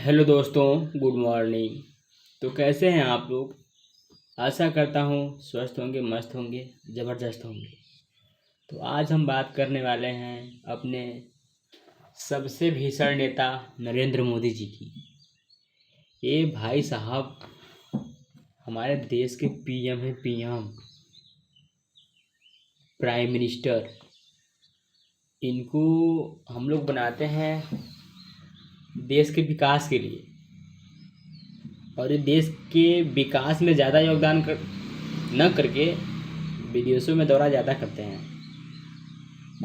Hello दोस्तों, good morning. तो कैसे हैं आप लोग? आशा करता हूँ स्वस्थ होंगे, मस्त होंगे, ज़बरदस्त होंगे। तो आज हम बात करने वाले हैं अपने सबसे भीषण नेता नरेंद्र मोदी जी की। ये भाई साहब हमारे देश के पीएम हैं, पीएम, प्राइम मिनिस्टर। इनको हम लोग बनाते हैं देश के विकास के लिए, और ये देश के विकास में ज़्यादा योगदान न करके विदेशों में दौरा ज़्यादा करते हैं।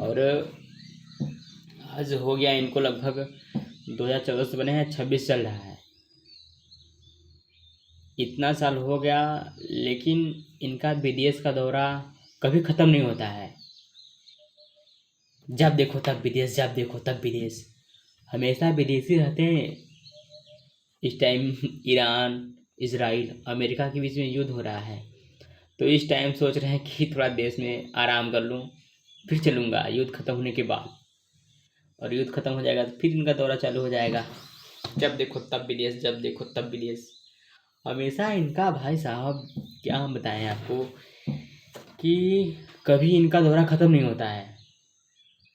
और आज हो गया इनको लगभग 2014 से बने हैं, 26 चल रहा है। इतना साल हो गया, लेकिन इनका विदेश का दौरा कभी ख़त्म नहीं होता है। जब देखो तब विदेश, जब देखो तब विदेश, हमेशा विदेशी रहते हैं। इस टाइम ईरान, इजराइल, अमेरिका के बीच में युद्ध हो रहा है, तो इस टाइम सोच रहे हैं कि थोड़ा देश में आराम कर लूँ, फिर चलूँगा युद्ध ख़त्म होने के बाद। और युद्ध ख़त्म हो जाएगा तो फिर इनका दौरा चालू हो जाएगा। जब देखो तब विदेश, जब देखो तब विदेश, हमेशा इनका। भाई साहब क्या हम बताएं आपको कि कभी इनका दौरा ख़त्म नहीं होता है।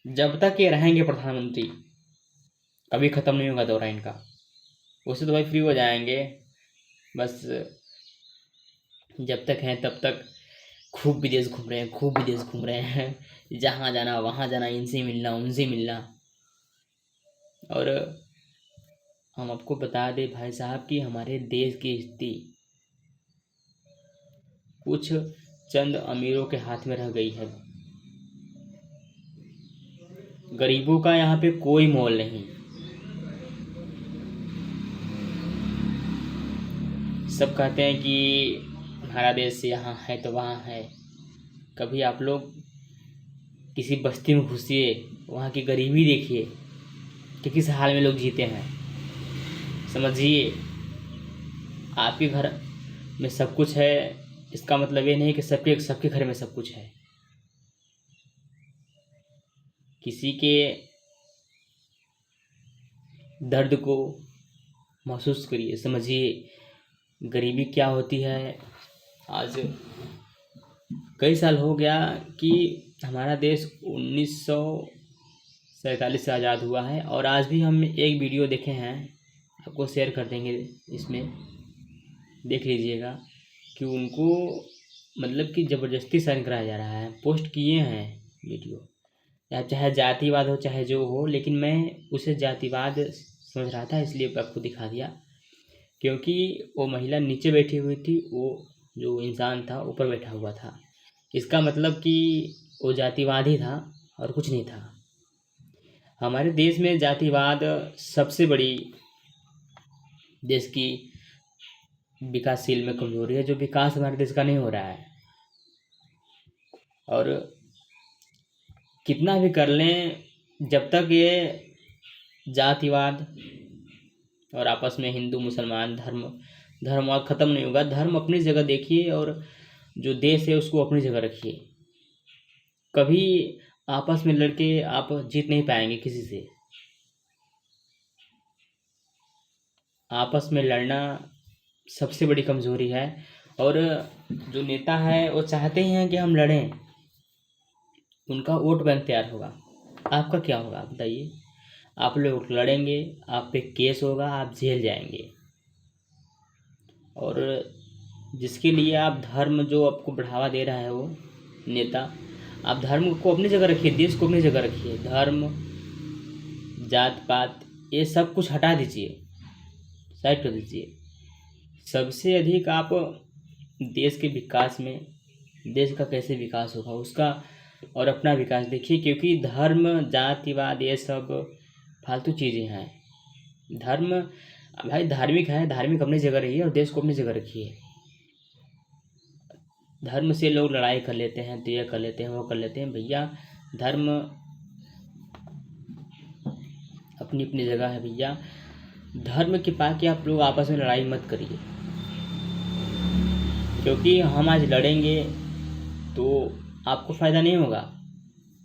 जब तक ये रहेंगे प्रधानमंत्री कभी ख़त्म नहीं होगा दौरा इनका। उससे तो भाई फ्री हो जाएंगे, बस जब तक हैं तब तक खूब विदेश घूम रहे हैं, खूब विदेश घूम रहे हैं। जहाँ जाना वहाँ जाना, इनसे मिलना उनसे मिलना। और हम आपको बता दें भाई साहब कि हमारे देश की स्थिति कुछ चंद अमीरों के हाथ में रह गई है। गरीबों का यहाँ पे कोई मोल नहीं। सब कहते हैं कि हमारा देश यहाँ है तो वहाँ है। कभी आप लोग किसी बस्ती में घुसिए, वहाँ की गरीबी देखिए कि किस हाल में लोग जीते हैं। समझिए, आपके घर में सब कुछ है, इसका मतलब ये नहीं कि सबके घर में सब कुछ है। किसी के दर्द को महसूस करिए, समझिए गरीबी क्या होती है। आज कई साल हो गया कि हमारा देश 1947 से आज़ाद हुआ है, और आज भी हम एक वीडियो देखे हैं, आपको शेयर कर देंगे, इसमें देख लीजिएगा कि उनको मतलब कि ज़बरदस्ती साइन कराया जा रहा है। पोस्ट किए हैं वीडियो, या चाहे जातिवाद हो चाहे जो हो, लेकिन मैं उसे जातिवाद समझ रहा था, इसलिए आपको दिखा दिया। क्योंकि वो महिला नीचे बैठी हुई थी, वो जो इंसान था ऊपर बैठा हुआ था। इसका मतलब कि वो जातिवादी था और कुछ नहीं था। हमारे देश में जातिवाद सबसे बड़ी देश की विकासशील में कमजोरी है, जो विकास हमारे देश का नहीं हो रहा है। और कितना भी कर लें, जब तक ये जातिवाद और आपस में हिंदू मुसलमान धर्मवाद ख़त्म नहीं होगा। धर्म अपनी जगह देखिए, और जो देश है उसको अपनी जगह रखिए। कभी आपस में लड़के आप जीत नहीं पाएंगे किसी से। आपस में लड़ना सबसे बड़ी कमज़ोरी है। और जो नेता है वो चाहते ही हैं कि हम लड़ें, उनका वोट बैंक तैयार होगा। आपका क्या होगा बताइए? आप लोग लड़ेंगे, आप पे केस होगा, आप जेल जाएंगे। और जिसके लिए आप धर्म जो आपको बढ़ावा दे रहा है वो नेता, आप धर्म को अपनी जगह रखिए, देश को अपनी जगह रखिए। धर्म, जात पात, ये सब कुछ हटा दीजिए, साइड कर दीजिए। सबसे अधिक आप देश के विकास में, देश का कैसे विकास होगा उसका, और अपना विकास देखिए। क्योंकि धर्म, जातिवाद, ये सब फालतू चीज़ें हैं। धर्म भाई धार्मिक है, धार्मिक अपनी जगह रहिए और देश को अपनी जगह रखिए। धर्म से लोग लड़ाई कर लेते हैं, तो ये कर लेते हैं, वो कर लेते हैं। भैया धर्म अपनी अपनी जगह है भैया। धर्म के पाके आप लोग आपस में लड़ाई मत करिए, क्योंकि हम आज लड़ेंगे तो आपको फ़ायदा नहीं होगा,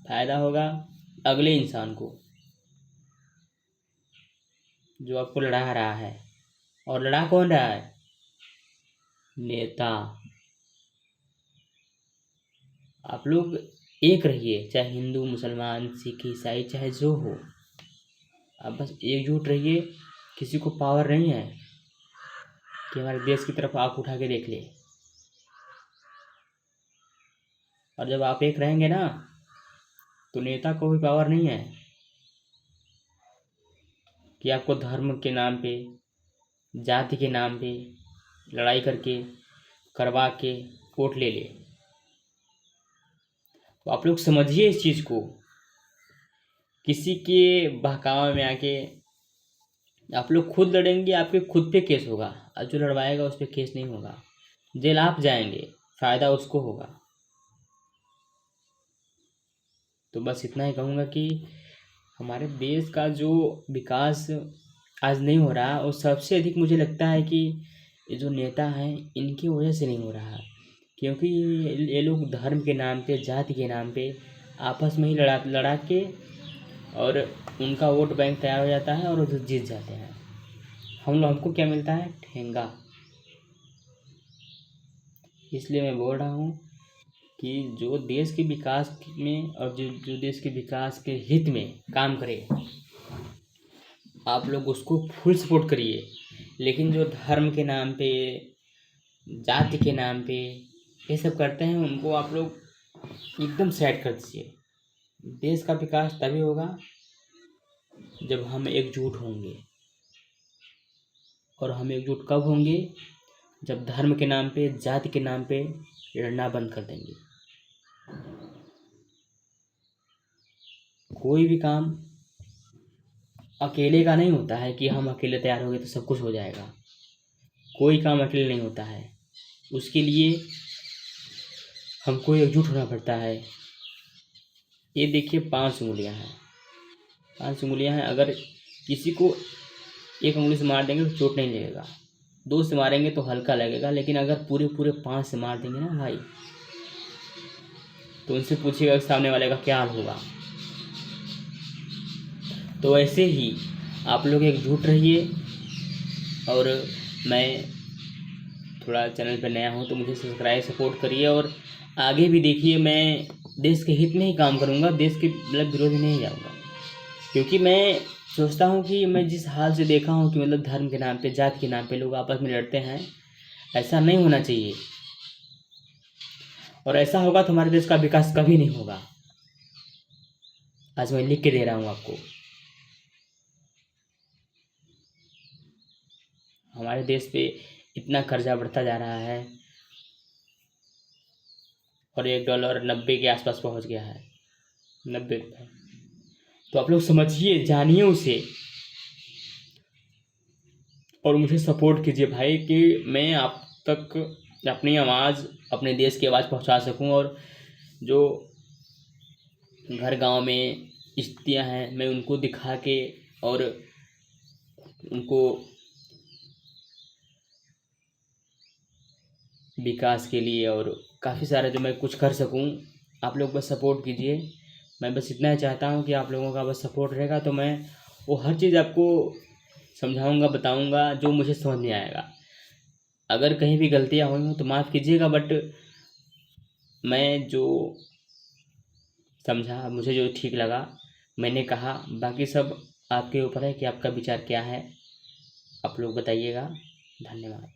फ़ायदा होगा अगले इंसान को। जो आपको लड़ा रहा है। और लड़ा कौन रहा है? नेता। आप लोग एक रहिए, चाहे हिंदू मुसलमान सिख ईसाई चाहे जो हो, आप बस एकजुट रहिए। किसी को पावर नहीं है कि हमारे देश की तरफ आंख उठा के देख ले। और जब आप एक रहेंगे ना, तो नेता को भी पावर नहीं है कि आपको धर्म के नाम पे, जाति के नाम पे लड़ाई करके करवा के वोट ले ले। तो आप लोग समझिए इस चीज़ को। किसी के बहकावे में आके आप लोग खुद लड़ेंगे, आपके खुद पे केस होगा, और जो लड़वाएगा उस पर केस नहीं होगा। जेल आप जाएंगे, फ़ायदा उसको होगा। तो बस इतना ही कहूँगा कि हमारे देश का जो विकास आज नहीं हो रहा, और सबसे अधिक मुझे लगता है कि ये जो नेता हैं इनकी वजह से नहीं हो रहा। क्योंकि ये लोग धर्म के नाम पे, जाति के नाम पे आपस में ही लड़ा लड़ा के, और उनका वोट बैंक तैयार हो जाता है और वो जीत जाते हैं। हमको क्या मिलता है? ठेंगा। इसलिए मैं बोल रहा हूँ कि जो देश के विकास में और जो देश के विकास के हित में काम करे, आप लोग उसको फुल सपोर्ट करिए। लेकिन जो धर्म के नाम पे, जाति के नाम पे ये सब करते हैं, उनको आप लोग एकदम साइड कर दीजिए। देश का विकास तभी होगा जब हम एकजुट होंगे। और हम एकजुट कब होंगे? जब धर्म के नाम पे, जाति के नाम पे लड़ना बंद कर देंगे। कोई भी काम अकेले का नहीं होता है कि हम अकेले तैयार हो गए तो सब कुछ हो जाएगा। कोई काम अकेले नहीं होता है, उसके लिए हमको एकजुट होना पड़ता है। ये देखिए 5 उंगलियां हैं, 5 उंगलियां हैं। अगर किसी को एक उंगली से मार देंगे तो चोट नहीं लगेगा, 2 से मारेंगे तो हल्का लगेगा, लेकिन अगर पूरे 5 से मार देंगे ना भाई, तो उनसे पूछिएगा सामने वाले का क्या हाल होगा। तो ऐसे ही आप लोग एकजुट रहिए। और मैं थोड़ा चैनल पर नया हूँ तो मुझे सब्सक्राइब सपोर्ट करिए, और आगे भी देखिए। मैं देश के हित में ही काम करूँगा, देश के विरोध में नहीं जाऊँगा। क्योंकि मैं सोचता हूँ कि मैं जिस हाल से देखा हूँ कि धर्म के नाम पे, जाति के नाम पे लोग आपस में लड़ते हैं, ऐसा नहीं होना चाहिए। और ऐसा होगा तो हमारे देश का विकास कभी नहीं होगा। आज मैं लिख के दे रहा हूँ आपको। हमारे देश पे इतना कर्जा बढ़ता जा रहा है, और $1 90 के आसपास पहुंच गया है, 90 रुपये। तो आप लोग समझिए, जानिए उसे, और मुझे सपोर्ट कीजिए भाई, कि मैं आप तक अपनी आवाज़, अपने देश की आवाज़ पहुंचा सकूं। और जो घर गांव में स्थितियां हैं, मैं उनको दिखा के और उनको विकास के लिए और काफ़ी सारा जो मैं कुछ कर सकूं, आप लोग बस सपोर्ट कीजिए। मैं बस इतना ही चाहता हूं कि आप लोगों का बस सपोर्ट रहेगा तो मैं वो हर चीज़ आपको समझाऊंगा, बताऊंगा जो मुझे समझ में आएगा। अगर कहीं भी गलतियां हुई हों तो माफ़ कीजिएगा, बट मैं जो समझा, मुझे जो ठीक लगा मैंने कहा। बाकी सब आपके ऊपर है कि आपका विचार क्या है, आप लोग बताइएगा। धन्यवाद।